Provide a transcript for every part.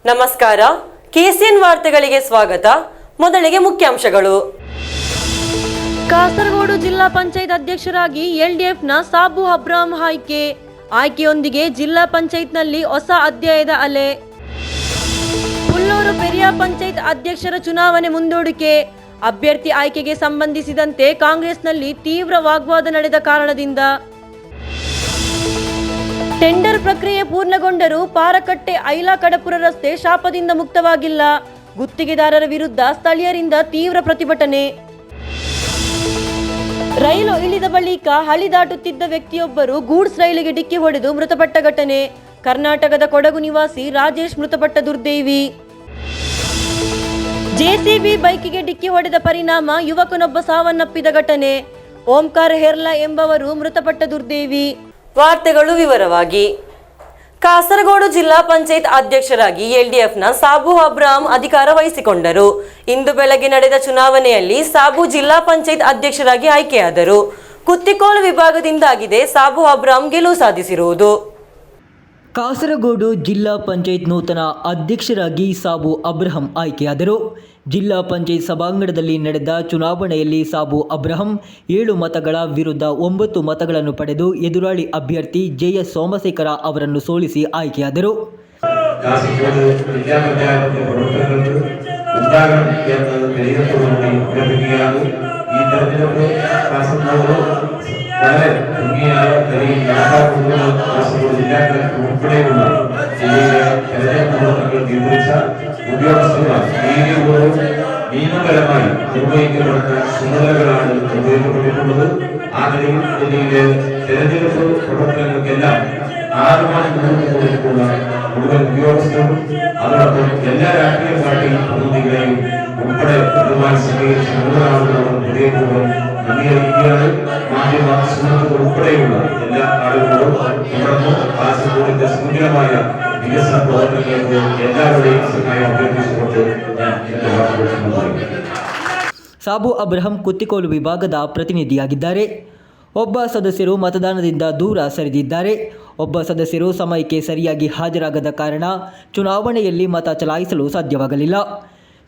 ನಮಸ್ಕಾರ, ಕೆಸಿಎನ್ ವಾರ್ತೆಗಳಿಗೆ ಸ್ವಾಗತ. ಮೊದಲಿಗೆ ಮುಖ್ಯಾಂಶಗಳು. ಕಾಸರಗೋಡು ಜಿಲ್ಲಾ ಪಂಚಾಯತ್ ಅಧ್ಯಕ್ಷರಾಗಿ ಎಲ್ಡಿಎಫ್ನ ಸಾಬು ಅಬ್ರಾಹಂ ಆಯ್ಕೆಯೊಂದಿಗೆ ಜಿಲ್ಲಾ ಪಂಚಾಯತ್ನಲ್ಲಿ ಹೊಸ ಅಧ್ಯಾಯದ ಅಲೆ. ಹುಲ್ಲೂರು ಪೆರಿಯ ಪಂಚಾಯತ್ ಅಧ್ಯಕ್ಷರ ಚುನಾವಣೆ ಮುಂದೂಡಿಕೆ. ಅಭ್ಯರ್ಥಿ ಆಯ್ಕೆಗೆ ಸಂಬಂಧಿಸಿದಂತೆ ಕಾಂಗ್ರೆಸ್ನಲ್ಲಿ ತೀವ್ರ ವಾಗ್ವಾದ ನಡೆದ ಕಾರಣದಿಂದ ಟೆಂಡರ್ ಪ್ರಕ್ರಿಯೆ ಪೂರ್ಣಗೊಂಡರೂ ಪಾರಕಟ್ಟೆ ಐಲಾ ಕಡಪುರ ರಸ್ತೆ ಶಾಪದಿಂದ ಮುಕ್ತವಾಗಿಲ್ಲ. ಗುತ್ತಿಗೆದಾರರ ವಿರುದ್ಧ ಸ್ಥಳೀಯರಿಂದ ತೀವ್ರ ಪ್ರತಿಭಟನೆ. ರೈಲು ಇಳಿದ ಬಳಿಕ ಹಳಿ ದಾಟುತ್ತಿದ್ದ ವ್ಯಕ್ತಿಯೊಬ್ಬರು ಗೂಡ್ಸ್ ರೈಲಿಗೆ ಡಿಕ್ಕಿ ಹೊಡೆದು ಮೃತಪಟ್ಟ ಘಟನೆ. ಕರ್ನಾಟಕದ ಕೊಡಗು ನಿವಾಸಿ ರಾಜೇಶ್ ಮೃತಪಟ್ಟ ದುರ್ದೈವಿ. ಜೆಸಿಬಿ ಬೈಕಿಗೆ ಡಿಕ್ಕಿ ಹೊಡೆದ ಪರಿಣಾಮ ಯುವಕನೊಬ್ಬ ಸಾವನ್ನಪ್ಪಿದ ಘಟನೆ. ಓಂಕಾರ್ ಹೆರ್ಲಾ ಎಂಬವರು ಮೃತಪಟ್ಟ ದುರ್ದೈವಿ. ವಾರ್ತೆಗಳು ವಿವರವಾಗಿ. ಕಾಸರಗೋಡು ಜಿಲ್ಲಾ ಪಂಚಾಯತ್ ಅಧ್ಯಕ್ಷರಾಗಿ ಎಲ್ಡಿಎಫ್ನ ಸಾಬು ಅಬ್ರಾಹಂ ಅಧಿಕಾರ ವಹಿಸಿಕೊಂಡರು. ಇಂದು ಬೆಳಗ್ಗೆ ನಡೆದ ಚುನಾವಣೆಯಲ್ಲಿ ಸಾಬು ಜಿಲ್ಲಾ ಪಂಚಾಯತ್ ಅಧ್ಯಕ್ಷರಾಗಿ ಆಯ್ಕೆಯಾದರು. ಕುತ್ತಿಕೋಲು ವಿಭಾಗದಿಂದಾಗಿದೆ ಸಾಬು ಅಬ್ರಾಹಂ ಗೆಲುವು ಸಾಧಿಸಿರುವುದು. ಕಾಸರಗೋಡು ಜಿಲ್ಲಾ ಪಂಚಾಯತ್ ನೂತನ ಅಧ್ಯಕ್ಷರಾಗಿ ಸಾಬು ಅಬ್ರಾಹಂ ಆಯ್ಕೆಯಾದರು. ಜಿಲ್ಲಾ ಪಂಚಾಯತ್ ಸಭಾಂಗಣದಲ್ಲಿ ನಡೆದ ಚುನಾವಣೆಯಲ್ಲಿ ಸಾಬು ಅಬ್ರಾಹಂ 7 ಮತಗಳ ವಿರುದ್ಧ 9 ಮತಗಳನ್ನು ಪಡೆದು ಎದುರಾಳಿ ಅಭ್ಯರ್ಥಿ JS ಸೋಮಶೇಖರ ಅವರನ್ನು ಸೋಲಿಸಿ ಆಯ್ಕೆಯಾದರು. വളരെ ഭംഗിയായ ഉൾപ്പെടെയുള്ള ജില്ലയിലെ തെരഞ്ഞെടുപ്പ് പ്രവർത്തനങ്ങൾ നിയന്ത്രിച്ച ഉദ്യോഗസ്ഥന്മാർ നിയമപരമായി നിർവഹിക്കപ്പെടുന്ന ചുമതലകളാണ് നിർവഹിക്കപ്പെട്ടിട്ടുള്ളത്. ആ നിലയിൽ ജില്ലയിലെ തെരഞ്ഞെടുപ്പ് പ്രവർത്തനങ്ങൾക്കെല്ലാം 6 മാസം കൊടുത്തിട്ടുള്ള മുഴുവൻ ഉദ്യോഗസ്ഥരും അതോടൊപ്പം എല്ലാ രാഷ്ട്രീയ പാർട്ടി പ്രതിനിധികളെയും ഉൾപ്പെടെ ഇതുമായി സ്വീകരിച്ച മുഴുവൻ ആളുകളോടും ഹൃദയപൂർവ്വം നന്ദി അറിയിക്കുകയാണ്. മാധ്യമ സുഹൃത്തുക്കൾ ഉൾപ്പെടെയുള്ള എല്ലാ ആളുകളോടും തുടർന്ന് കാസർഗോഡിന്റെ സുന്ദരമായ വികസന പ്രവർത്തനങ്ങൾക്ക് എല്ലാവരുടെയും സഹായം അഭ്യർത്ഥിച്ചുകൊണ്ട് ഞാൻ എന്റെ വാക്കുകൾ സമാപിക്കുന്നു. ಸಾಬು ಅಬ್ರಾಹಂ ಕುತ್ತಿಕೋಲು ವಿಭಾಗದ ಪ್ರತಿನಿಧಿಯಾಗಿದ್ದಾರೆ. ಒಬ್ಬ ಸದಸ್ಯರು ಮತದಾನದಿಂದ ದೂರ ಸರಿದಿದ್ದಾರೆ. ಒಬ್ಬ ಸದಸ್ಯರು ಸಮಯಕ್ಕೆ ಸರಿಯಾಗಿ ಹಾಜರಾಗದ ಕಾರಣ ಚುನಾವಣೆಯಲ್ಲಿ ಮತ ಚಲಾಯಿಸಲು ಸಾಧ್ಯವಾಗಲಿಲ್ಲ.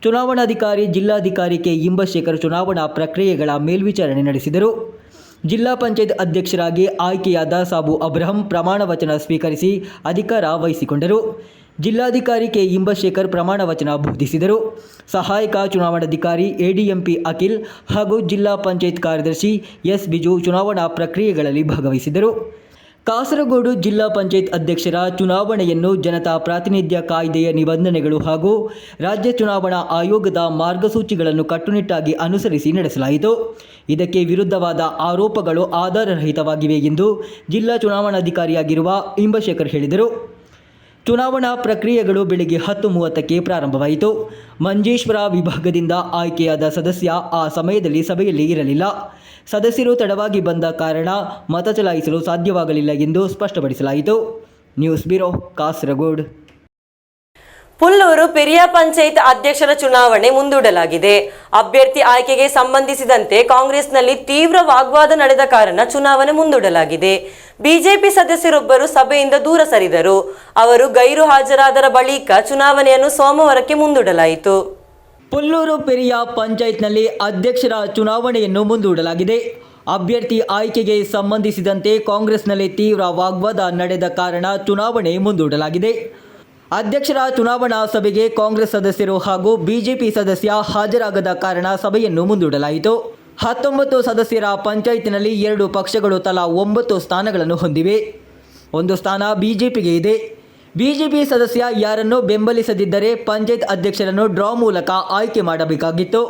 ಚುನಾವಣಾಧಿಕಾರಿ ಜಿಲ್ಲಾಧಿಕಾರಿ ಕೆ ಇಂಬಶೇಖರ್ ಚುನಾವಣಾ ಪ್ರಕ್ರಿಯೆಗಳ ಮೇಲ್ವಿಚಾರಣೆ ನಡೆಸಿದರು. ಜಿಲ್ಲಾ ಪಂಚಾಯತ್ ಅಧ್ಯಕ್ಷರಾಗಿ ಆಯ್ಕೆಯಾದ ಸಾಬು ಅಬ್ರಾಹಂ ಪ್ರಮಾಣ ವಚನ ಸ್ವೀಕರಿಸಿ ಅಧಿಕಾರ ವಹಿಸಿಕೊಂಡರು. ಜಿಲ್ಲಾಧಿಕಾರಿ ಕೆ ಇಂಬಶೇಖರ್ ಪ್ರಮಾಣ ವಚನ ಬೋಧಿಸಿದರು. ಸಹಾಯಕ ಚುನಾವಣಾಧಿಕಾರಿ ADMP ಅಖಿಲ್ ಹಾಗೂ ಜಿಲ್ಲಾ ಪಂಚಾಯತ್ ಕಾರ್ಯದರ್ಶಿ S ಬಿಜು ಚುನಾವಣಾ ಪ್ರಕ್ರಿಯೆಗಳಲ್ಲಿ ಭಾಗವಹಿಸಿದರು. ಕಾಸರಗೋಡು ಜಿಲ್ಲಾ ಪಂಚಾಯತ್ ಅಧ್ಯಕ್ಷರ ಚುನಾವಣೆಯನ್ನು ಜನತಾ ಪ್ರಾತಿನಿಧ್ಯ ಕಾಯ್ದೆಯ ನಿಬಂಧನೆಗಳು ಹಾಗೂ ರಾಜ್ಯ ಚುನಾವಣಾ ಆಯೋಗದ ಮಾರ್ಗಸೂಚಿಗಳನ್ನು ಕಟ್ಟುನಿಟ್ಟಾಗಿ ಅನುಸರಿಸಿ ನಡೆಸಲಾಯಿತು. ಇದಕ್ಕೆ ವಿರುದ್ಧವಾದ ಆರೋಪಗಳು ಆಧಾರರಹಿತವಾಗಿವೆ ಎಂದು ಜಿಲ್ಲಾ ಚುನಾವಣಾಧಿಕಾರಿಯಾಗಿರುವ ಇಂಬಶೇಖರ್ ಹೇಳಿದರು. ಚುನಾವಣಾ ಪ್ರಕ್ರಿಯೆಗಳು ಬೆಳಗ್ಗೆ 10:30ಕ್ಕೆ ಪ್ರಾರಂಭವಾಯಿತು. ಮಂಜೇಶ್ವರ ವಿಭಾಗದಿಂದ ಆಯ್ಕೆಯಾದ ಸದಸ್ಯ ಆ ಸಮಯದಲ್ಲಿ ಸಭೆಯಲ್ಲಿ ಇರಲಿಲ್ಲ. ಸದಸ್ಯರು ತಡವಾಗಿ ಬಂದ ಕಾರಣ ಮತ ಚಲಾಯಿಸಲು ಸಾಧ್ಯವಾಗಲಿಲ್ಲ ಎಂದು ಸ್ಪಷ್ಟಪಡಿಸಲಾಯಿತು. News bureau, Kasaragod. ಹುಲ್ಲೂರು ಪೆರಿಯ ಪಂಚಾಯತ್ ಅಧ್ಯಕ್ಷರ ಚುನಾವಣೆ ಮುಂದೂಡಲಾಗಿದೆ. ಅಭ್ಯರ್ಥಿ ಆಯ್ಕೆಗೆ ಸಂಬಂಧಿಸಿದಂತೆ ಕಾಂಗ್ರೆಸ್ನಲ್ಲಿ ತೀವ್ರ ವಾಗ್ವಾದ ನಡೆದ ಕಾರಣ ಚುನಾವಣೆ ಮುಂದೂಡಲಾಗಿದೆ. ಬಿಜೆಪಿ ಸದಸ್ಯರೊಬ್ಬರು ಸಭೆಯಿಂದ ದೂರ ಸರಿದರು. ಅವರು ಗೈರು ಹಾಜರಾದರ ಬಳಿಕ ಚುನಾವಣೆಯನ್ನು ಸೋಮವಾರಕ್ಕೆ ಮುಂದೂಡಲಾಯಿತು. ಹುಲ್ಲೂರು ಪೆರಿಯ ಪಂಚಾಯತ್ನಲ್ಲಿ ಅಧ್ಯಕ್ಷರ ಚುನಾವಣೆಯನ್ನು ಮುಂದೂಡಲಾಗಿದೆ. ಅಭ್ಯರ್ಥಿ ಆಯ್ಕೆಗೆ ಸಂಬಂಧಿಸಿದಂತೆ ಕಾಂಗ್ರೆಸ್ನಲ್ಲಿ ತೀವ್ರ ವಾಗ್ವಾದ ನಡೆದ ಕಾರಣ ಚುನಾವಣೆ ಮುಂದೂಡಲಾಗಿದೆ. ಅಧ್ಯಕ್ಷರ ಚುನಾವಣಾ ಸಭೆಗೆ ಕಾಂಗ್ರೆಸ್ ಸದಸ್ಯರು ಹಾಗೂ ಬಿಜೆಪಿ ಸದಸ್ಯ ಹಾಜರಾಗದ ಕಾರಣ ಸಭೆಯನ್ನು ಮುಂದೂಡಲಾಯಿತು. 19 ಸದಸ್ಯರ ಪಂಚಾಯತ್ನಲ್ಲಿ 2 ಪಕ್ಷಗಳು ತಲಾ 9 ಸ್ಥಾನಗಳನ್ನು ಹೊಂದಿವೆ. 1 ಸ್ಥಾನ ಬಿಜೆಪಿಗೆ ಇದೆ. ಬಿಜೆಪಿ ಸದಸ್ಯ ಯಾರನ್ನು ಬೆಂಬಲಿಸದಿದ್ದರೆ ಪಂಚಾಯತ್ ಅಧ್ಯಕ್ಷರನ್ನು ಡ್ರಾ ಮೂಲಕ ಆಯ್ಕೆ ಮಾಡಬೇಕಾಗಿತ್ತು.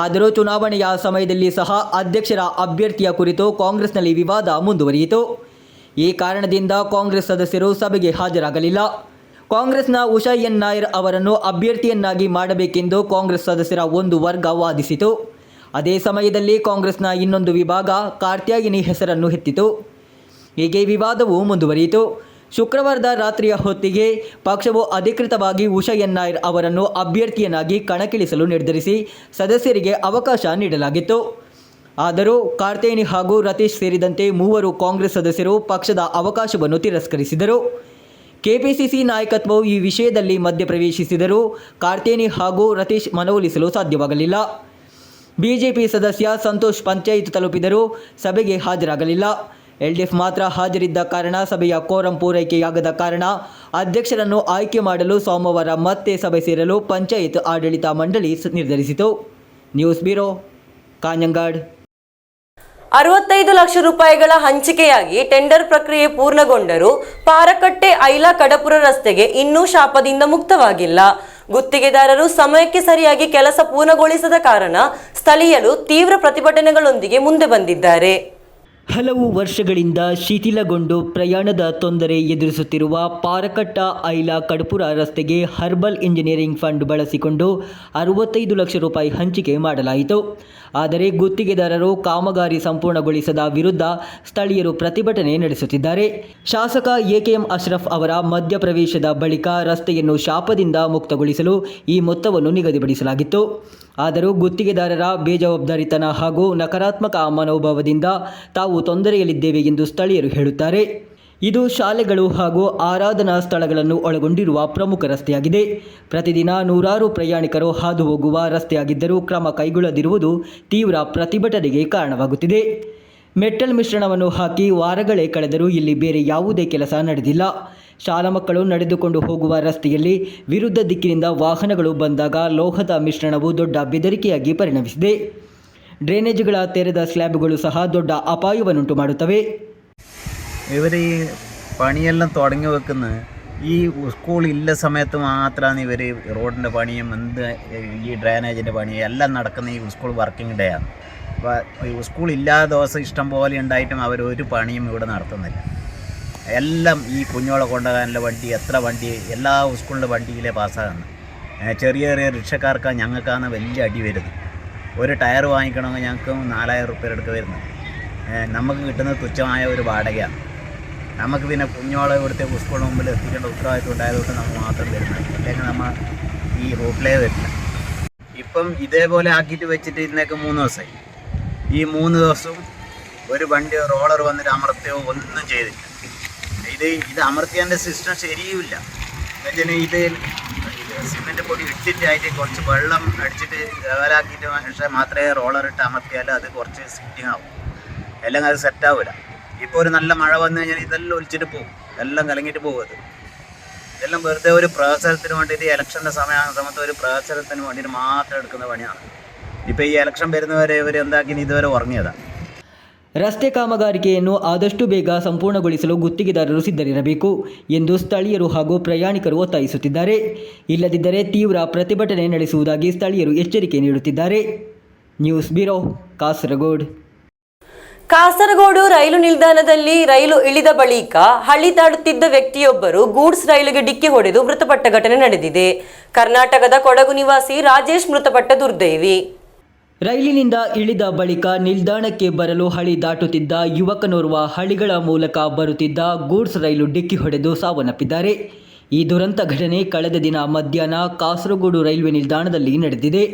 ಆದರೂ ಚುನಾವಣೆಯ ಸಮಯದಲ್ಲಿ ಸಹ ಅಧ್ಯಕ್ಷರ ಅಭ್ಯರ್ಥಿಯ ಕುರಿತು ಕಾಂಗ್ರೆಸ್ನಲ್ಲಿ ವಿವಾದ ಮುಂದುವರಿಯಿತು. ಈ ಕಾರಣದಿಂದ ಕಾಂಗ್ರೆಸ್ ಸದಸ್ಯರು ಸಭೆಗೆ ಹಾಜರಾಗಲಿಲ್ಲ. ಕಾಂಗ್ರೆಸ್ನ ಉಷಾ ಎನ್ ನಾಯರ್ ಅವರನ್ನು ಅಭ್ಯರ್ಥಿಯನ್ನಾಗಿ ಮಾಡಬೇಕೆಂದು ಕಾಂಗ್ರೆಸ್ ಸದಸ್ಯರ ಒಂದು ವರ್ಗ ವಾದಿಸಿತು. ಅದೇ ಸಮಯದಲ್ಲಿ ಕಾಂಗ್ರೆಸ್ನ ಇನ್ನೊಂದು ವಿಭಾಗ ಕಾತ್ಯಾಯಿನಿ ಹೆಸರನ್ನು ಎತ್ತಿತು. ಹೀಗೆ ವಿವಾದವು ಮುಂದುವರಿಯಿತು. ಶುಕ್ರವಾರದ ರಾತ್ರಿಯ ಹೊತ್ತಿಗೆ ಪಕ್ಷವು ಅಧಿಕೃತವಾಗಿ ಉಷಾ ಎನ್ ನಾಯರ್ ಅವರನ್ನು ಅಭ್ಯರ್ಥಿಯನ್ನಾಗಿ ಕಣಕ್ಕಿಳಿಸಲು ನಿರ್ಧರಿಸಿ ಸದಸ್ಯರಿಗೆ ಅವಕಾಶ ನೀಡಲಾಗಿತ್ತು. ಆದರೂ ಕಾತ್ಯಾಯಿನಿ ಹಾಗೂ ರತೀಶ್ ಸೇರಿದಂತೆ 3 ಕಾಂಗ್ರೆಸ್ ಸದಸ್ಯರು ಪಕ್ಷದ ಅವಕಾಶವನ್ನು ತಿರಸ್ಕರಿಸಿದರು. ಕೆಪಿಸಿಸಿ ನಾಯಕತ್ವವು ಈ ವಿಷಯದಲ್ಲಿ ಮಧ್ಯಪ್ರವೇಶಿಸಿದರೂ ಕಾರ್ತೇನಿ ಹಾಗೂ ರತೀಶ್ ಮನವೊಲಿಸಲು ಸಾಧ್ಯವಾಗಲಿಲ್ಲ. ಬಿಜೆಪಿ ಸದಸ್ಯ ಸಂತೋಷ್ ಪಂಚಾಯತ್ ತಲುಪಿದರೂ ಸಭೆಗೆ ಹಾಜರಾಗಲಿಲ್ಲ. ಎಲ್ಡಿಎಫ್ ಮಾತ್ರ ಹಾಜರಿದ್ದ ಕಾರಣ ಸಭೆಯ ಕೋರಂ ಪೂರೈಕೆಯಾಗದ ಕಾರಣ ಅಧ್ಯಕ್ಷರನ್ನು ಆಯ್ಕೆ ಮಾಡಲು ಸೋಮವಾರ ಮತ್ತೆ ಸಭೆ ಸೇರಲು ಪಂಚಾಯತ್ ಆಡಳಿತ ಮಂಡಳಿ ನಿರ್ಧರಿಸಿತು. News bureau, Kanhangad. 65 ಲಕ್ಷ ರೂಪಾಯಿಗಳ ಹಂಚಿಕೆಯಾಗಿ ಟೆಂಡರ್ ಪ್ರಕ್ರಿಯೆ ಪೂರ್ಣಗೊಂಡರೂ ಪಾರಕಟ್ಟೆ ಐಲಾ ಕಡಪುರ ರಸ್ತೆಗೆ ಇನ್ನೂ ಶಾಪದಿಂದ ಮುಕ್ತವಾಗಿಲ್ಲ. ಗುತ್ತಿಗೆದಾರರು ಸಮಯಕ್ಕೆ ಸರಿಯಾಗಿ ಕೆಲಸ ಪೂರ್ಣಗೊಳಿಸದ ಕಾರಣ ಸ್ಥಳೀಯರು ತೀವ್ರ ಪ್ರತಿಭಟನೆಗಳೊಂದಿಗೆ ಮುಂದೆ ಬಂದಿದ್ದಾರೆ. ಹಲವು ವರ್ಷಗಳಿಂದ ಶಿಥಿಲಗೊಂಡು ಪ್ರಯಾಣದ ತೊಂದರೆ ಎದುರಿಸುತ್ತಿರುವ ಪಾರಕಟ್ಟ ಐಲಾ ಕಡಪುರ ರಸ್ತೆಗೆ ಹರ್ಬಲ್ ಇಂಜಿನಿಯರಿಂಗ್ ಫಂಡ್ ಬಳಸಿಕೊಂಡು 65 ಲಕ್ಷ ರೂಪಾಯಿ ಹಂಚಿಕೆ ಮಾಡಲಾಯಿತು. ಆದರೆ ಗುತ್ತಿಗೆದಾರರು ಕಾಮಗಾರಿ ಸಂಪೂರ್ಣಗೊಳಿಸದ ವಿರುದ್ಧ ಸ್ಥಳೀಯರು ಪ್ರತಿಭಟನೆ ನಡೆಸುತ್ತಿದ್ದಾರೆ. ಶಾಸಕ ಎಕೆಎಂ ಅಶ್ರಫ್ ಅವರ ಮಧ್ಯಪ್ರವೇಶದ ಬಳಿಕ ರಸ್ತೆಯನ್ನು ಶಾಪದಿಂದ ಮುಕ್ತಗೊಳಿಸಲು ಈ ಮೊತ್ತವನ್ನು ನಿಗದಿಪಡಿಸಲಾಗಿತ್ತು. ಆದರೂ ಗುತ್ತಿಗೆದಾರರ ಬೇಜವಾಬ್ದಾರಿತನ ಹಾಗೂ ನಕಾರಾತ್ಮಕ ಮನೋಭಾವದಿಂದ ತಾವು ತೊಂದರೆಯಲ್ಲಿದ್ದೇವೆ ಎಂದು ಸ್ಥಳೀಯರು ಹೇಳುತ್ತಾರೆ. ಇದು ಶಾಲೆಗಳು ಹಾಗೂ ಆರಾಧನಾ ಸ್ಥಳಗಳನ್ನು ಒಳಗೊಂಡಿರುವ ಪ್ರಮುಖ ರಸ್ತೆಯಾಗಿದೆ. ಪ್ರತಿದಿನ ನೂರಾರು ಪ್ರಯಾಣಿಕರು ಹಾದು ಹೋಗುವ ರಸ್ತೆಯಾಗಿದ್ದರೂ ಕ್ರಮ ಕೈಗೊಳ್ಳದಿರುವುದು ತೀವ್ರ ಪ್ರತಿಭಟನೆಗೆ ಕಾರಣವಾಗುತ್ತಿದೆ. ಮೆಟ್ಟಲ್ ಮಿಶ್ರಣವನ್ನು ಹಾಕಿ ವಾರಗಳೇ ಕಳೆದರೂ ಇಲ್ಲಿ ಬೇರೆ ಯಾವುದೇ ಕೆಲಸ ನಡೆದಿಲ್ಲ. ಶಾಲಾ ಮಕ್ಕಳು ನಡೆದುಕೊಂಡು ಹೋಗುವ ರಸ್ತೆಯಲ್ಲಿ ವಿರುದ್ಧ ದಿಕ್ಕಿನಿಂದ ವಾಹನಗಳು ಬಂದಾಗ ಲೋಹದ ಮಿಶ್ರಣವು ದೊಡ್ಡ ಬೆದರಿಕೆಯಾಗಿ ಪರಿಣಮಿಸಿದೆ. ಡ್ರೈನೇಜ್ಗಳ ತೆರೆದ സ്ലാബുകൾ സഹ ದೊಡ್ಡ ಅಪಾಯವನ್ನುಂಟು ಮಾಡುತ್ತವೆ. ഇവർ ഈ പണിയെല്ലാം തുടങ്ങി വെക്കുന്നത് ഈ സ്കൂളില്ല സമയത്ത് മാത്രമാണ് ഇവർ റോഡിൻ്റെ പണിയും ഈ ഡ്രൈനേജിൻ്റെ പണിയും എല്ലാം നടക്കുന്ന ഈ സ്കൂൾ വർക്കിംഗ് ഡേ ആണ്. അപ്പോൾ ഈ സ്കൂളില്ലാത്ത ദിവസം ഇഷ്ടം പോലെ ഉണ്ടായിട്ടും അവർ ഒരു പണിയും ഇവിടെ നടത്തുന്നില്ല. എല്ലാം ഈ കുഞ്ഞോളെ കൊണ്ടുപോകാനുള്ള വണ്ടി, എത്ര വണ്ടി, എല്ലാ സ്കൂളിൻ്റെ വണ്ടിയിലേ പാസ്സാകുന്നത്. ചെറിയ ചെറിയ റിക്ഷക്കാർക്കാണ് ഞങ്ങൾക്കാണ് വലിയ അടി വരുന്നത്. ഒരു ടയർ വാങ്ങിക്കണമെങ്കിൽ ഞങ്ങൾക്ക് 4000 റുപ്യ എടുക്കുക വരുന്നത്. നമുക്ക് കിട്ടുന്നത് തുച്ഛമായ ഒരു വാടകയാണ്. നമുക്ക് പിന്നെ കുഞ്ഞോളെ ഇവിടുത്തെ സ്കൂളിന് മുമ്പിൽ എത്തിക്കേണ്ട ഉത്തരവാദിത്വം ഉണ്ടായതുകൊണ്ട് നമ്മൾ മാത്രം വരുന്നത്, അല്ലെങ്കിൽ നമ്മൾ ഈ റൂട്ടിലേ വരില്ല. ഇപ്പം ഇതേപോലെ ആക്കിയിട്ട് വെച്ചിട്ട് ഇന്നേക്ക് 3 ദിവസമായി. ഈ 3 ദിവസവും ഒരു വണ്ടി റോളർ വന്നിട്ട് അമർത്തിയോ ഒന്നും ചെയ്തില്ല. ഇത് അമർത്തിയതിൻ്റെ സിസ്റ്റം ശരിയുമില്ല. എന്നുവെച്ചാൽ ഇത് സിമെൻറ്റ് പൊടി ഇട്ടിട്ടായിട്ട് കുറച്ച് വെള്ളം അടിച്ചിട്ട് ലെവലാക്കിയിട്ട് പക്ഷേ മാത്രമേ റോളർ ഇട്ട് അമർത്തിയാൽ അത് കുറച്ച് സിറ്റിംഗ് ആവും, എല്ലാം അത് സെറ്റാവില്ല. ഇപ്പോൾ ഒരു നല്ല മഴ വന്നു കഴിഞ്ഞാൽ ഇതെല്ലാം ഒലിച്ചിട്ട് പോകും, എല്ലാം കലങ്ങിയിട്ട് പോകും. ഇതെല്ലാം വെറുതെ ഒരു പ്രഹസനത്തിന് വേണ്ടിയിട്ട് ഇലക്ഷൻ്റെ സമയത്ത് ഒരു പ്രഹസനത്തിന് വേണ്ടിയിട്ട് മാത്രം എടുക്കുന്ന പണിയാണ്. ഇപ്പോൾ ഈ ഇലക്ഷൻ വരുന്നവരെ ഇവർ എന്താക്കി ഇതുവരെ ഉറങ്ങിയതാണ്. ರಸ್ತೆ ಕಾಮಗಾರಿಕೆಯನ್ನು ಆದಷ್ಟು ಬೇಗ ಸಂಪೂರ್ಣಗೊಳಿಸಲು ಗುತ್ತಿಗೆದಾರರು ಸಿದ್ಧರಿರಬೇಕು ಎಂದು ಸ್ಥಳೀಯರು ಹಾಗೂ ಪ್ರಯಾಣಿಕರು ಒತ್ತಾಯಿಸುತ್ತಿದ್ದಾರೆ. ಇಲ್ಲದಿದ್ದರೆ ತೀವ್ರ ಪ್ರತಿಭಟನೆ ನಡೆಸುವುದಾಗಿ ಸ್ಥಳೀಯರು ಎಚ್ಚರಿಕೆ ನೀಡುತ್ತಿದ್ದಾರೆ. News bureau, Kasaragod. ಕಾಸರಗೋಡು ರೈಲು ನಿಲ್ದಾಣದಲ್ಲಿ ರೈಲು ಇಳಿದ ಬಳಿಕ ಹಳ್ಳಿ ದಾಡುತ್ತಿದ್ದ ವ್ಯಕ್ತಿಯೊಬ್ಬರು ಗೂಡ್ಸ್ ರೈಲಿಗೆ ಡಿಕ್ಕಿ ಹೊಡೆದು ಮೃತಪಟ್ಟ ಘಟನೆ ನಡೆದಿದೆ. ಕರ್ನಾಟಕದ ಕೊಡಗು ನಿವಾಸಿ ರಾಜೇಶ್ ಮೃತಪಟ್ಟ ದುರ್ದೈವಿ. ರೈಲಿನಿಂದ ಇಳಿದ ಬಳಿಕ ನಿಲ್ದಾಣಕ್ಕೆ ಬರಲು ಹಳಿ ದಾಟುತ್ತಿದ್ದ ಯುವಕನೋರ್ವ ಹಳಿಗಳ ಮೂಲಕ ಬರುತ್ತಿದ್ದ ಗೂಡ್ಸ್ ರೈಲು ಡಿಕ್ಕಿ ಹೊಡೆದು ಸಾವನ್ನಪ್ಪಿದ್ದಾರೆ. ಈ ದುರಂತ ಘಟನೆ ಕಳೆದ ದಿನ ಮಧ್ಯಾಹ್ನ ಕಾಸರಗೋಡು ರೈಲ್ವೆ ನಿಲ್ದಾಣದಲ್ಲಿ ನಡೆದಿದೆ.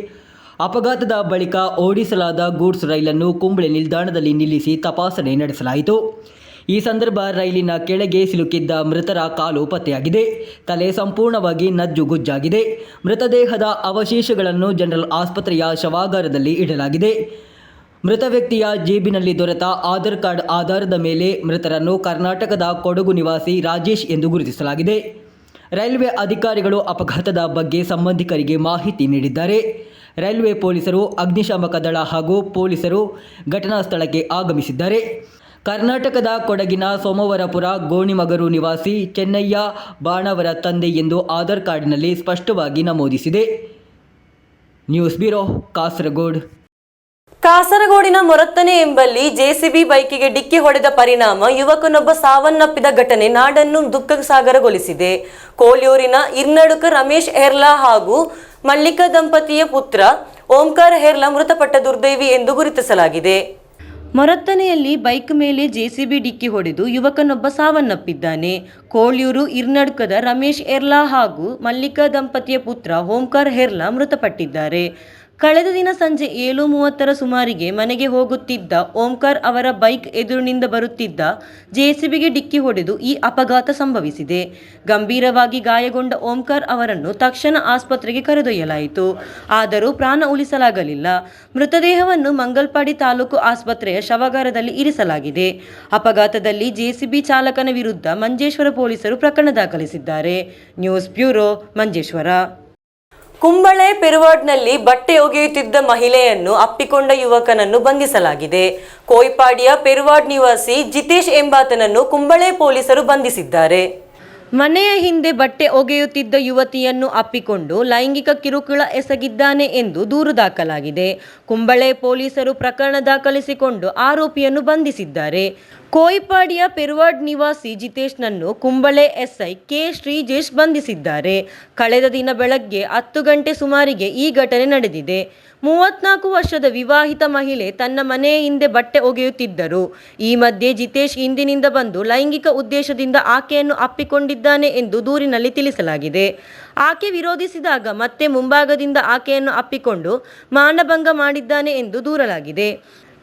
ಅಪಘಾತದ ಬಳಿಕ ಓಡಿಸಲಾದ ಗೂಡ್ಸ್ ರೈಲನ್ನು ಕುಂಬಳೆ ನಿಲ್ದಾಣದಲ್ಲಿ ನಿಲ್ಲಿಸಿ ತಪಾಸಣೆ ನಡೆಸಲಾಯಿತು. ಈ ಸಂದರ್ಭ ರೈಲಿನ ಕೆಳಗೆ ಸಿಲುಕಿದ್ದ ಮೃತರ ಕಾಲು ಪತ್ತೆಯಾಗಿದೆ. ತಲೆ ಸಂಪೂರ್ಣವಾಗಿ ನಜ್ಜುಗುಜ್ಜಾಗಿದೆ. ಮೃತದೇಹದ ಅವಶೇಷಗಳನ್ನು ಜನರಲ್ ಆಸ್ಪತ್ರೆಯ ಶವಾಗಾರದಲ್ಲಿ ಇಡಲಾಗಿದೆ. ಮೃತ ವ್ಯಕ್ತಿಯ ಜೇಬಿನಲ್ಲಿ ದೊರೆತ ಆಧಾರ್ ಕಾರ್ಡ್ ಆಧಾರದ ಮೇಲೆ ಮೃತರನ್ನು ಕರ್ನಾಟಕದ ಕೊಡಗು ನಿವಾಸಿ ರಾಜೇಶ್ ಎಂದು ಗುರುತಿಸಲಾಗಿದೆ. ರೈಲ್ವೆ ಅಧಿಕಾರಿಗಳು ಅಪಘಾತದ ಬಗ್ಗೆ ಸಂಬಂಧಿಕರಿಗೆ ಮಾಹಿತಿ ನೀಡಿದ್ದಾರೆ. ರೈಲ್ವೆ ಪೊಲೀಸರು, ಅಗ್ನಿಶಾಮಕ ದಳ ಹಾಗೂ ಪೊಲೀಸರು ಘಟನಾ ಸ್ಥಳಕ್ಕೆ ಆಗಮಿಸಿದ್ದಾರೆ. ಕರ್ನಾಟಕದ ಕೊಡಗಿನ ಸೋಮವಾರಪುರ ಗೋಣಿಮಗರು ನಿವಾಸಿ ಚೆನ್ನಯ್ಯ ಬಾಣವರ ತಂದೆ ಎಂದು ಆಧಾರ್ ಕಾರ್ಡ್ನಲ್ಲಿ ಸ್ಪಷ್ಟವಾಗಿ ನಮೂದಿಸಿದೆ. News bureau, Kasaragod. ಕಾಸರಗೋಡಿನ ಮೊರತ್ತನೆ ಎಂಬಲ್ಲಿ ಜೆಸಿಬಿ ಬೈಕಿಗೆ ಡಿಕ್ಕಿ ಹೊಡೆದ ಪರಿಣಾಮ ಯುವಕನೊಬ್ಬ ಸಾವನ್ನಪ್ಪಿದ ಘಟನೆ ನಾಡನ್ನು ದುಃಖಸಾಗರಗೊಳಿಸಿದೆ. ಕೋಲ್ಯೂರಿನ ಇರ್ನಡುಕ ರಮೇಶ್ ಹೆರ್ಲಾ ಹಾಗೂ ಮಲ್ಲಿಕಾ ದಂಪತಿಯ ಪುತ್ರ ಓಂಕಾರ್ ಹೆರ್ಲಾ ಮೃತಪಟ್ಟ ದುರ್ದೈವಿ ಎಂದು ಗುರುತಿಸಲಾಗಿದೆ. ಮೊರತ್ತನೆಯಲ್ಲಿ ಬೈಕ್ ಮೇಲೆ ಜೆಸಿಬಿ ಡಿಕ್ಕಿ ಹೊಡೆದು ಯುವಕನೊಬ್ಬ ಸಾವನ್ನಪ್ಪಿದ್ದಾನೆ. ಕೋಳ್ಯೂರು ಇರ್ನಡ್ಕದ ರಮೇಶ್ ಹೆರ್ಲಾ ಹಾಗೂ ಮಲ್ಲಿಕಾ ದಂಪತಿಯ ಪುತ್ರ ಓಂಕಾರ್ ಹೆರ್ಲಾ ಮೃತಪಟ್ಟಿದ್ದಾರೆ. ಕಳೆದ ದಿನ ಸಂಜೆ 7:30 ಸುಮಾರಿಗೆ ಮನೆಗೆ ಹೋಗುತ್ತಿದ್ದ ಓಂಕಾರ್ ಅವರ ಬೈಕ್ ಎದುರಿನಿಂದ ಬರುತ್ತಿದ್ದ ಜೆಸಿಬಿಗೆ ಡಿಕ್ಕಿ ಹೊಡೆದು ಈ ಅಪಘಾತ ಸಂಭವಿಸಿದೆ. ಗಂಭೀರವಾಗಿ ಗಾಯಗೊಂಡ ಓಂಕಾರ್ ಅವರನ್ನು ತಕ್ಷಣ ಆಸ್ಪತ್ರೆಗೆ ಕರೆದೊಯ್ಯಲಾಯಿತು. ಆದರೂ ಪ್ರಾಣ ಉಳಿಸಲಾಗಲಿಲ್ಲ. ಮೃತದೇಹವನ್ನು ಮಂಗಲ್ಪಾಡಿ ತಾಲೂಕು ಆಸ್ಪತ್ರೆಯ ಶವಾಗಾರದಲ್ಲಿ ಇರಿಸಲಾಗಿದೆ. ಅಪಘಾತದಲ್ಲಿ ಜೆಸಿಬಿ ಚಾಲಕನ ವಿರುದ್ಧ ಮಂಜೇಶ್ವರ ಪೊಲೀಸರು ಪ್ರಕರಣ ದಾಖಲಿಸಿದ್ದಾರೆ. News bureau, Manjeshwar. ಕುಂಬಳೆ ಪೆರುವಾಡ್ನಲ್ಲಿ ಬಟ್ಟೆ ಒಗೆಯುತ್ತಿದ್ದ ಮಹಿಳೆಯನ್ನು ಅಪ್ಪಿಕೊಂಡ ಯುವಕನನ್ನು ಬಂಧಿಸಲಾಗಿದೆ. ಕೋಯ್ಪಾಡಿಯ ಪೆರುವಾಡ್ ನಿವಾಸಿ ಜಿತೇಶ್ ಎಂಬಾತನನ್ನು ಕುಂಬಳೆ ಪೊಲೀಸರು ಬಂಧಿಸಿದ್ದಾರೆ. ಮನೆಯ ಹಿಂದೆ ಬಟ್ಟೆ ಒಗೆಯುತ್ತಿದ್ದ ಯುವತಿಯನ್ನು ಅಪ್ಪಿಕೊಂಡು ಲೈಂಗಿಕ ಕಿರುಕುಳ ಎಸಗಿದ್ದಾನೆ ಎಂದು ದೂರು ದಾಖಲಾಗಿದೆ. ಕುಂಬಳೆ ಪೊಲೀಸರು ಪ್ರಕರಣ ದಾಖಲಿಸಿಕೊಂಡು ಆರೋಪಿಯನ್ನು ಬಂಧಿಸಿದ್ದಾರೆ. ಕೋಯಿಪಾಡಿಯ ಪೆರುವಾಡ್ ನಿವಾಸಿ ಜಿತೇಶ್ನನ್ನು ಕುಂಬಳೆ ಎಸ್ಐ ಕೆ ಶ್ರೀಜೇಶ್ ಬಂಧಿಸಿದ್ದಾರೆ. ಕಳೆದ ದಿನ ಬೆಳಗ್ಗೆ 10 ಗಂಟೆ ಸುಮಾರಿಗೆ ಈ ಘಟನೆ ನಡೆದಿದೆ. 34 ವರ್ಷದ ವಿವಾಹಿತ ಮಹಿಳೆ ತನ್ನ ಮನೆಯ ಹಿಂದೆ ಬಟ್ಟೆ ಒಗೆಯುತ್ತಿದ್ದರು. ಈ ಮಧ್ಯೆ ಜಿತೇಶ್ ಹಿಂದಿನಿಂದ ಬಂದು ಲೈಂಗಿಕ ಉದ್ದೇಶದಿಂದ ಆಕೆಯನ್ನು ಅಪ್ಪಿಕೊಂಡಿದ್ದಾನೆ ಎಂದು ದೂರಿನಲ್ಲಿ ತಿಳಿಸಲಾಗಿದೆ. ಆಕೆ ವಿರೋಧಿಸಿದಾಗ ಮತ್ತೆ ಮುಂಭಾಗದಿಂದ ಆಕೆಯನ್ನು ಅಪ್ಪಿಕೊಂಡು ಮಾನಭಂಗ ಮಾಡಿದ್ದಾನೆ ಎಂದು ದೂರಲಾಗಿದೆ.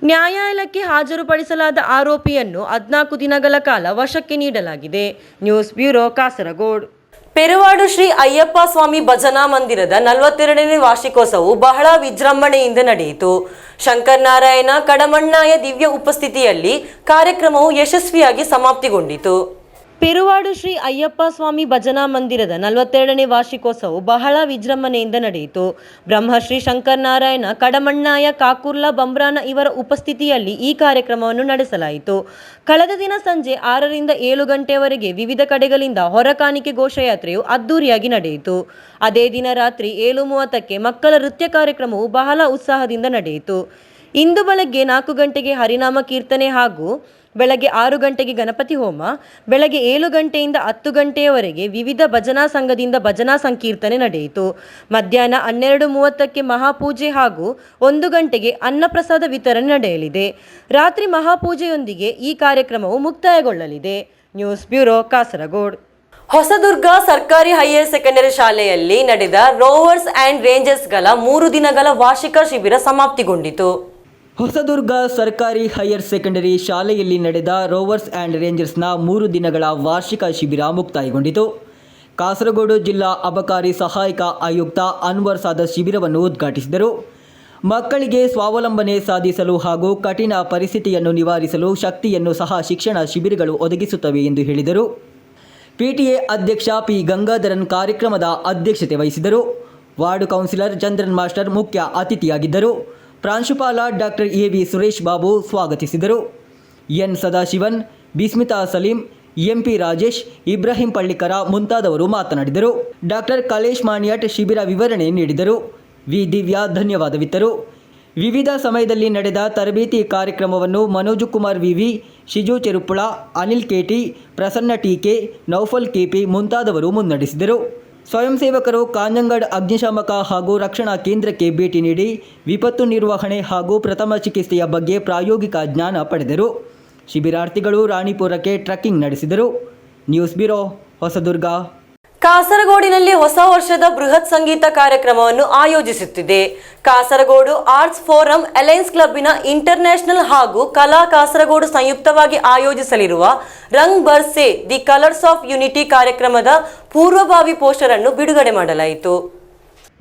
ನ್ಯಾಯಾಲಯಕ್ಕೆ ಹಾಜರುಪಡಿಸಲಾದ ಆರೋಪಿಯನ್ನು 14 ದಿನಗಳ ಕಾಲ ವಶಕ್ಕೆ ನೀಡಲಾಗಿದೆ. News bureau, Kasaragod. ಪೆರುವಾಡು ಶ್ರೀ ಅಯ್ಯಪ್ಪ ಸ್ವಾಮಿ ಭಜನಾ ಮಂದಿರದ 42ನೇ ವಾರ್ಷಿಕೋತ್ಸವವು ಬಹಳ ವಿಜೃಂಭಣೆಯಿಂದ ನಡೆಯಿತು. ಶಂಕರನಾರಾಯಣ ಕಡಮಣ್ಣಾಯ ದಿವ್ಯ ಉಪಸ್ಥಿತಿಯಲ್ಲಿ ಕಾರ್ಯಕ್ರಮವು ಯಶಸ್ವಿಯಾಗಿ ಸಮಾಪ್ತಿಗೊಂಡಿತು. ಪೆರುವಾಡು ಶ್ರೀ ಅಯ್ಯಪ್ಪ ಸ್ವಾಮಿ ಭಜನಾ ಮಂದಿರದ 42ನೇ ವಾರ್ಷಿಕೋತ್ಸವವು ಬಹಳ ವಿಜೃಂಭಣೆಯಿಂದ ನಡೆಯಿತು. ಬ್ರಹ್ಮಶ್ರೀ ಶಂಕರನಾರಾಯಣ ಕಡಮಣ್ಣಾಯ ಕಾಕುರ್ಲಾ ಬಂಬ್ರಾನ ಇವರ ಉಪಸ್ಥಿತಿಯಲ್ಲಿ ಈ ಕಾರ್ಯಕ್ರಮವನ್ನು ನಡೆಸಲಾಯಿತು. ಕಳೆದ ದಿನ ಸಂಜೆ 6ರಿಂದ 7 ಗಂಟೆಯವರೆಗೆ ವಿವಿಧ ಕಡೆಗಳಿಂದ ಹೊರಕಾಣಿಕೆ ಘೋಷಯಾತ್ರೆಯು ಅದ್ದೂರಿಯಾಗಿ ನಡೆಯಿತು. ಅದೇ ದಿನ ರಾತ್ರಿ 7:30ಕ್ಕೆ ಮಕ್ಕಳ ನೃತ್ಯ ಕಾರ್ಯಕ್ರಮವು ಬಹಳ ಉತ್ಸಾಹದಿಂದ ನಡೆಯಿತು. ಇಂದು ಬೆಳಗ್ಗೆ 4 ಗಂಟೆಗೆ ಹರಿನಾಮ ಕೀರ್ತನೆ ಹಾಗೂ ಬೆಳಗ್ಗೆ 6 ಗಂಟೆಗೆ ಗಣಪತಿ ಹೋಮ, ಬೆಳಗ್ಗೆ 7 ಗಂಟೆಯಿಂದ 10 ಗಂಟೆಯವರೆಗೆ ವಿವಿಧ ಭಜನಾ ಸಂಘದಿಂದ ಭಜನಾ ಸಂಕೀರ್ತನೆ ನಡೆಯಿತು. ಮಧ್ಯಾಹ್ನ 12:30ಕ್ಕೆ ಮಹಾಪೂಜೆ ಹಾಗೂ 1 ಗಂಟೆಗೆ ಅನ್ನಪ್ರಸಾದ ವಿತರಣೆ ನಡೆಯಲಿದೆ. ರಾತ್ರಿ ಮಹಾಪೂಜೆಯೊಂದಿಗೆ ಈ ಕಾರ್ಯಕ್ರಮವು ಮುಕ್ತಾಯಗೊಳ್ಳಲಿದೆ. News bureau, Kasaragod. ಹೊಸದುರ್ಗ ಸರ್ಕಾರಿ ಹೈಯರ್ ಸೆಕೆಂಡರಿ ಶಾಲೆಯಲ್ಲಿ ನಡೆದ ರೋವರ್ಸ್ ಆ್ಯಂಡ್ ರೇಂಜರ್ಸ್ಗಳ 3 ದಿನಗಳ ವಾರ್ಷಿಕ ಶಿಬಿರ ಸಮಾಪ್ತಿಗೊಂಡಿತು. ಹೊಸದುರ್ಗ ಸರ್ಕಾರಿ ಹೈಯರ್ ಸೆಕೆಂಡರಿ ಶಾಲೆಯಲ್ಲಿ ನಡೆದ ರೋವರ್ಸ್ ಆ್ಯಂಡ್ ರೇಂಜರ್ಸ್ನ 3 ದಿನಗಳ ವಾರ್ಷಿಕ ಶಿಬಿರ ಮುಕ್ತಾಯಗೊಂಡಿತು. ಕಾಸರಗೋಡು ಜಿಲ್ಲಾ ಅಬಕಾರಿ ಸಹಾಯಕ ಆಯುಕ್ತ ಅನ್ವರ್ ಸಾದತ್ ಶಿಬಿರವನ್ನು ಉದ್ಘಾಟಿಸಿದರು. ಮಕ್ಕಳಿಗೆ ಸ್ವಾವಲಂಬನೆ ಸಾಧಿಸಲು ಹಾಗೂ ಕಠಿಣ ಪರಿಸ್ಥಿತಿಯನ್ನು ನಿವಾರಿಸಲು ಶಕ್ತಿಯನ್ನು ಸಹ ಶಿಕ್ಷಣ ಶಿಬಿರಗಳು ಒದಗಿಸುತ್ತವೆ ಎಂದು ಹೇಳಿದರು. ಪಿಟಿಎ ಅಧ್ಯಕ್ಷ ಪಿ ಗಂಗಾಧರನ್ ಕಾರ್ಯಕ್ರಮದ ಅಧ್ಯಕ್ಷತೆ ವಹಿಸಿದರು. ವಾರ್ಡ್ ಕೌನ್ಸಿಲರ್ ಚಂದ್ರನ್ ಮಾಸ್ಟರ್ ಮುಖ್ಯ ಅತಿಥಿಯಾಗಿದ್ದರು. ಪ್ರಾಂಶುಪಾಲ ಡಾಕ್ಟರ್ ಎ.ವಿ. ಸುರೇಶ್ ಬಾಬು ಸ್ವಾಗತಿಸಿದರು. ಎನ್ ಸದಾಶಿವನ್, ಬಿಸ್ಮಿತಾ ಸಲೀಂ, ಎಂಪಿ ರಾಜೇಶ್, ಇಬ್ರಾಹಿಂ ಪಳ್ಳಿಕರ ಮುಂತಾದವರು ಮಾತನಾಡಿದರು. ಡಾಕ್ಟರ್ ಕಲೇಶ್ ಮಾಣಿಯಟ್ ಶಿಬಿರ ವಿವರಣೆ ನೀಡಿದರು. ವಿ ದಿವ್ಯಾ ಧನ್ಯವಾದವಿತ್ತರು. ವಿವಿಧ ಸಮಯದಲ್ಲಿ ನಡೆದ ತರಬೇತಿ ಕಾರ್ಯಕ್ರಮವನ್ನು Manoj Kumar VV, Shiju Cheruppula, Anil KT, Prasanna TK, Noufal KP ಮುಂತಾದವರು ಮುನ್ನಡೆಸಿದರು. ಸ್ವಯಂ ಸೇವಕರು ಕಾಂಜಂಗಡ್ ಅಗ್ನಿಶಾಮಕ ಹಾಗೂ ರಕ್ಷಣಾ ಕೇಂದ್ರಕ್ಕೆ ಭೇಟಿ ನೀಡಿ ವಿಪತ್ತು ನಿರ್ವಹಣೆ ಹಾಗೂ ಪ್ರಥಮ ಚಿಕಿತ್ಸೆಯ ಬಗ್ಗೆ ಪ್ರಾಯೋಗಿಕ ಜ್ಞಾನ ಪಡೆದರು. ಶಿಬಿರಾರ್ಥಿಗಳು ರಾಣಿಪುರಕ್ಕೆ ಟ್ರಕ್ಕಿಂಗ್ ನಡೆಸಿದರು. News bureau, Hosdurg. ಕಾಸರಗೋಡಿನಲ್ಲಿ ಹೊಸ ವರ್ಷದ ಬೃಹತ್ ಸಂಗೀತ ಕಾರ್ಯಕ್ರಮವನ್ನು ಆಯೋಜಿಸುತ್ತಿದೆ. ಕಾಸರಗೋಡು ಆರ್ಟ್ಸ್ ಫೋರಂ ಅಲೈನ್ಸ್ ಕ್ಲಬ್ಬಿನ ಇಂಟರ್ನ್ಯಾಷನಲ್ ಹಾಗೂ ಕಲಾ ಕಾಸರಗೋಡು ಸಂಯುಕ್ತವಾಗಿ ಆಯೋಜಿಸಲಿರುವ Rang Barse the colours of unity ಕಾರ್ಯಕ್ರಮದ ಪೂರ್ವಭಾವಿ ಪೋಸ್ಟರ್ ಅನ್ನು ಬಿಡುಗಡೆ ಮಾಡಲಾಯಿತು.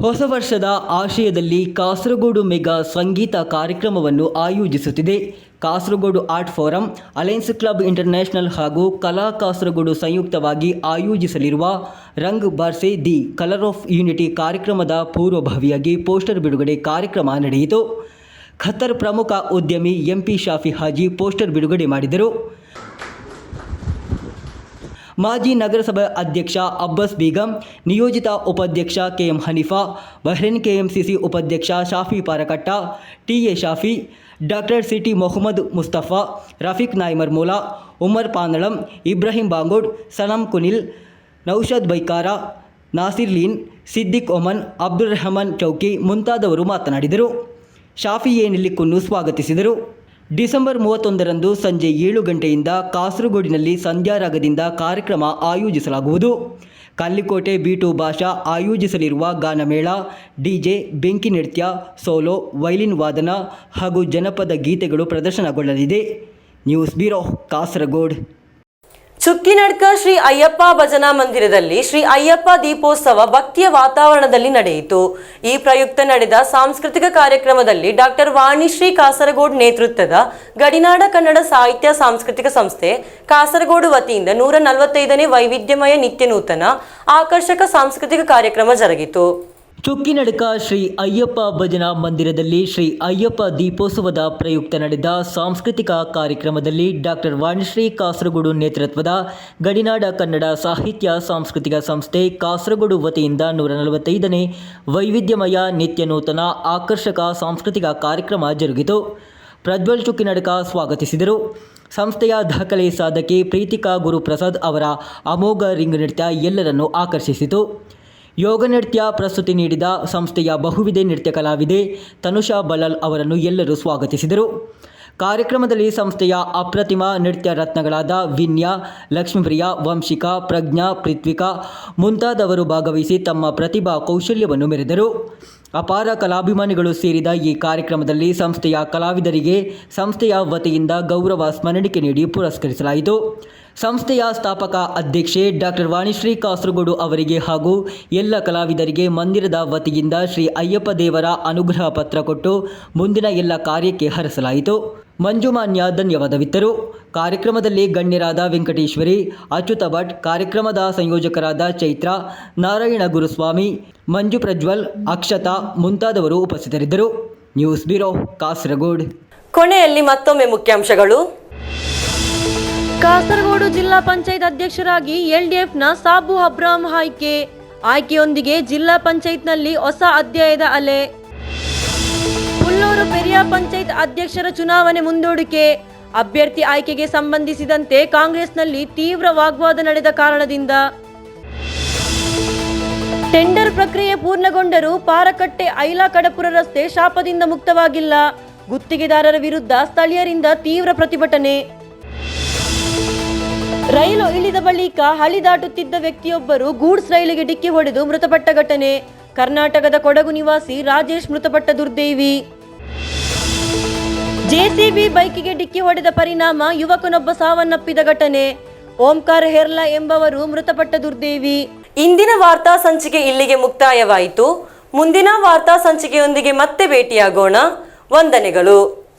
ಹೊಸ ವರ್ಷದ ಆಶಯದಲ್ಲಿ ಕಾಸರಗೋಡು ಮೆಗಾ ಸಂಗೀತ ಕಾರ್ಯಕ್ರಮವನ್ನು ಆಯೋಜಿಸುತ್ತಿದೆ. Kasaragod art forum, alliance club international ಹಾಗೂ ಕಲಾ ಕಾಸರಗೋಡು ಸಂಯುಕ್ತವಾಗಿ ಆಯೋಜಿಸಲಿರುವ Rang Barse the colour of unity ಕಾರ್ಯಕ್ರಮದ ಪೂರ್ವಭಾವಿಯಾಗಿ ಪೋಸ್ಟರ್ ಬಿಡುಗಡೆ ಕಾರ್ಯಕ್ರಮ ನಡೆಯಿತು. ಖತ್ತರ್ ಪ್ರಮುಖ ಉದ್ಯಮಿ ಎಂಪಿ ಶಾಫಿ ಹಾಜಿ ಪೋಸ್ಟರ್ ಬಿಡುಗಡೆ ಮಾಡಿದರು. ಮಾಜಿ ನಗರಸಭಾ ಅಧ್ಯಕ್ಷ ಅಬ್ಬಾಸ್ ಬೇಗಂ, ನಿಯೋಜಿತ ಉಪಾಧ್ಯಕ್ಷ ಕೆಎಂ ಹನೀಫಾ, ಬಹ್ರೇನ್ ಕೆಎಂಸಿಸಿ ಉಪಾಧ್ಯಕ್ಷ Shafi Parakatta, TA Shafi, doctor CT Mohammed Mustafa, Rafeeq Naimar Moola, Umar Panalam, Ibrahim Bangod, Sanam Kunil, Noushad Baikara, Nasir Leen, Siddique Oman, Abdul Rahman Chowki ಮುಂತಾದವರು ಮಾತನಾಡಿದರು. ಶಾಫಿ ಎ ನಿಲ್ಲಿಕ್ಕನ್ನು ಸ್ವಾಗತಿಸಿದರು. ಡಿಸೆಂಬರ್ 31ರಂದು ಸಂಜೆ 7 ಗಂಟೆಯಿಂದ ಕಾಸರಗೋಡಿನಲ್ಲಿ ಸಂಧ್ಯಾರಾಗದಿಂದ ಕಾರ್ಯಕ್ರಮ ಆಯೋಜಿಸಲಾಗುವುದು. ಕಲ್ಲಿಕೋಟೆ B2 ಭಾಷಾ ಆಯೋಜಿಸಲಿರುವ ಗಾನಮೇಳ, ಡಿಜೆ, ಬೆಂಕಿ ನೃತ್ಯ, ಸೋಲೋ, ವೈಲಿನ್ ವಾದನ ಹಾಗೂ ಜನಪದ ಗೀತೆಗಳು ಪ್ರದರ್ಶನಗೊಳ್ಳಲಿದೆ. News bureau, Kasaragod. ಚುಕ್ಕಿನಡ್ಕ ಶ್ರೀ ಅಯ್ಯಪ್ಪ ಭಜನಾ ಮಂದಿರದಲ್ಲಿ ಶ್ರೀ ಅಯ್ಯಪ್ಪ ದೀಪೋತ್ಸವ ಭಕ್ತಿಯ ವಾತಾವರಣದಲ್ಲಿ ನಡೆಯಿತು. ಈ ಪ್ರಯುಕ್ತ ನಡೆದ ಸಾಂಸ್ಕೃತಿಕ ಕಾರ್ಯಕ್ರಮದಲ್ಲಿ ಡಾಕ್ಟರ್ ವಾಣಿಶ್ರೀ ಕಾಸರಗೋಡು ನೇತೃತ್ವದ ಗಡಿನಾಡ ಕನ್ನಡ ಸಾಹಿತ್ಯ ಸಾಂಸ್ಕೃತಿಕ ಸಂಸ್ಥೆ ಕಾಸರಗೋಡು ವತಿಯಿಂದ 145ನೇ ವೈವಿಧ್ಯಮಯ ನಿತ್ಯ ನೂತನ ಆಕರ್ಷಕ ಸಾಂಸ್ಕೃತಿಕ ಕಾರ್ಯಕ್ರಮ ಜರುಗಿತು. ಚುಕ್ಕಿನಡ್ಕ ಶ್ರೀ ಅಯ್ಯಪ್ಪ ಭಜನಾ ಮಂದಿರದಲ್ಲಿ ಶ್ರೀ ಅಯ್ಯಪ್ಪ ದೀಪೋತ್ಸವದ ಪ್ರಯುಕ್ತ ನಡೆದ ಸಾಂಸ್ಕೃತಿಕ ಕಾರ್ಯಕ್ರಮದಲ್ಲಿ ಡಾಕ್ಟರ್ ವಾಣಿಶ್ರೀ ಕಾಸರಗೋಡು ನೇತೃತ್ವದ ಗಡಿನಾಡ ಕನ್ನಡ ಸಾಹಿತ್ಯ ಸಾಂಸ್ಕೃತಿಕ ಸಂಸ್ಥೆ ಕಾಸರಗೋಡು ವತಿಯಿಂದ 145ನೇ ವೈವಿಧ್ಯಮಯ ನಿತ್ಯ ನೂತನ ಆಕರ್ಷಕ ಸಾಂಸ್ಕೃತಿಕ ಕಾರ್ಯಕ್ರಮ ಜರುಗಿತು. ಪ್ರಜ್ವಲ್ ಚುಕ್ಕಿನಡ್ಕ ಸ್ವಾಗತಿಸಿದರು. ಸಂಸ್ಥೆಯ ದಾಖಲೆ ಸಾಧಕಿ ಪ್ರೀತಿಕಾ ಗುರುಪ್ರಸಾದ್ ಅವರ ಅಮೋಘ ರಿಂಗ್ ನೃತ್ಯ ಎಲ್ಲರನ್ನೂ ಆಕರ್ಷಿಸಿತು. ಯೋಗ ನೃತ್ಯ ಪ್ರಸ್ತುತಿ ನೀಡಿದ ಸಂಸ್ಥೆಯ ಬಹುವಿಧ ನೃತ್ಯ ಕಲಾವಿದೆ ತನುಷಾ ಬಲ್ಲಾಳ್ ಅವರನ್ನು ಎಲ್ಲರೂ ಸ್ವಾಗತಿಸಿದರು. ಕಾರ್ಯಕ್ರಮದಲ್ಲಿ ಸಂಸ್ಥೆಯ ಅಪ್ರತಿಮ ನೃತ್ಯ ರತ್ನಗಳಾದ ವಿನ್ಯಾ, ಲಕ್ಷ್ಮೀಪ್ರಿಯಾ, ವಂಶಿಕಾ, ಪ್ರಜ್ಞಾ, ಪೃಥ್ವಿಕಾ ಮುಂತಾದವರು ಭಾಗವಹಿಸಿ ತಮ್ಮ ಪ್ರತಿಭಾ ಕೌಶಲ್ಯವನ್ನು ಮೆರೆದರು. ಅಪಾರ ಕಲಾಭಿಮಾನಿಗಳು ಸೇರಿದ ಈ ಕಾರ್ಯಕ್ರಮದಲ್ಲಿ ಸಂಸ್ಥೆಯ ಕಲಾವಿದರಿಗೆ ಸಂಸ್ಥೆಯ ವತಿಯಿಂದ ಗೌರವ ಸ್ಮರಣಿಕೆ ನೀಡಿ ಪುರಸ್ಕರಿಸಲಾಯಿತು. ಸಂಸ್ಥೆಯ ಸ್ಥಾಪಕ ಅಧ್ಯಕ್ಷೆ ಡಾಕ್ಟರ್ ವಾಣಿಶ್ರೀ ಕಾಸರಗೋಡು ಅವರಿಗೆ ಹಾಗೂ ಎಲ್ಲ ಕಲಾವಿದರಿಗೆ ಮಂದಿರದ ವತಿಯಿಂದ ಶ್ರೀ ಅಯ್ಯಪ್ಪ ದೇವರ ಅನುಗ್ರಹ ಪತ್ರ ಕೊಟ್ಟು ಮುಂದಿನ ಎಲ್ಲ ಕಾರ್ಯಕ್ಕೆ ಹರಸಲಾಯಿತು. ಮಂಜುಮಾನ್ಯ ಧನ್ಯವಾದವಿತ್ತರು. ಕಾರ್ಯಕ್ರಮದಲ್ಲಿ ಗಣ್ಯರಾದ ವೆಂಕಟೇಶ್ವರಿ, ಅಚ್ಯುತ ಭಟ್, ಕಾರ್ಯಕ್ರಮದ ಸಂಯೋಜಕರಾದ ಚೈತ್ರ, ನಾರಾಯಣ ಗುರುಸ್ವಾಮಿ, ಮಂಜು ಪ್ರಜ್ವಲ್, ಅಕ್ಷತಾ ಮುಂತಾದವರು ಉಪಸ್ಥಿತರಿದ್ದರು. News bureau, Kasaragod. ಕೊನೆಯಲ್ಲಿ ಮತ್ತೊಮ್ಮೆ ಮುಖ್ಯಾಂಶಗಳು. ಕಾಸರಗೋಡು ಜಿಲ್ಲಾ ಪಂಚಾಯತ್ ಅಧ್ಯಕ್ಷರಾಗಿ LDFನ ಸಾಬು ಅಬ್ರಾಮ್ ಆಯ್ಕೆಯೊಂದಿಗೆ ಜಿಲ್ಲಾ ಪಂಚಾಯತ್ನಲ್ಲಿ ಹೊಸ ಅಧ್ಯಾಯದ ಅಲೆ. ಹುಲ್ಲೂರು ಪೆರಿಯ ಪಂಚಾಯತ್ ಅಧ್ಯಕ್ಷರ ಚುನಾವಣೆ ಮುಂದೂಡಿಕೆ. ಅಭ್ಯರ್ಥಿ ಆಯ್ಕೆಗೆ ಸಂಬಂಧಿಸಿದಂತೆ ಕಾಂಗ್ರೆಸ್ನಲ್ಲಿ ತೀವ್ರ ವಾಗ್ವಾದ ನಡೆದ ಕಾರಣದಿಂದ ಟೆಂಡರ್ ಪ್ರಕ್ರಿಯೆ ಪೂರ್ಣಗೊಂಡರೂ ಪಾರಕಟ್ಟೆ ಐಲಾ ಕಡಪುರ ರಸ್ತೆ ಶಾಪದಿಂದ ಮುಕ್ತವಾಗಿಲ್ಲ. ಗುತ್ತಿಗೆದಾರರ ವಿರುದ್ಧ ಸ್ಥಳೀಯರಿಂದ ತೀವ್ರ ಪ್ರತಿಭಟನೆ. ರೈಲು ಇಳಿದ ಬಳಿಕ ಹಳಿ ದಾಟುತ್ತಿದ್ದ ವ್ಯಕ್ತಿಯೊಬ್ಬರು ಗೂಡ್ಸ್ ರೈಲಿಗೆ ಡಿಕ್ಕಿ ಹೊಡೆದು ಮೃತಪಟ್ಟ ಘಟನೆ. ಕರ್ನಾಟಕದ ಕೊಡಗು ನಿವಾಸಿ ರಾಜೇಶ್ ಮೃತಪಟ್ಟ ದುರ್ದೈವಿ. JCB ಬೈಕಿಗೆ ಡಿಕ್ಕಿ ಹೊಡೆದ ಪರಿಣಾಮ ಯುವಕನೊಬ್ಬ ಸಾವನ್ನಪ್ಪಿದ ಘಟನೆ. ಓಂಕಾರ ಹೆರ್ಲಾ ಎಂಬವರು ಮೃತಪಟ್ಟ ದುರ್ದೈವಿ. ಇಂದಿನ ವಾರ್ತಾ ಸಂಚಿಕೆ ಇಲ್ಲಿಗೆ ಮುಕ್ತಾಯವಾಯಿತು. ಮುಂದಿನ ವಾರ್ತಾ ಸಂಚಿಕೆಯೊಂದಿಗೆ ಮತ್ತೆ ಭೇಟಿಯಾಗೋಣ. ವಂದನೆಗಳು.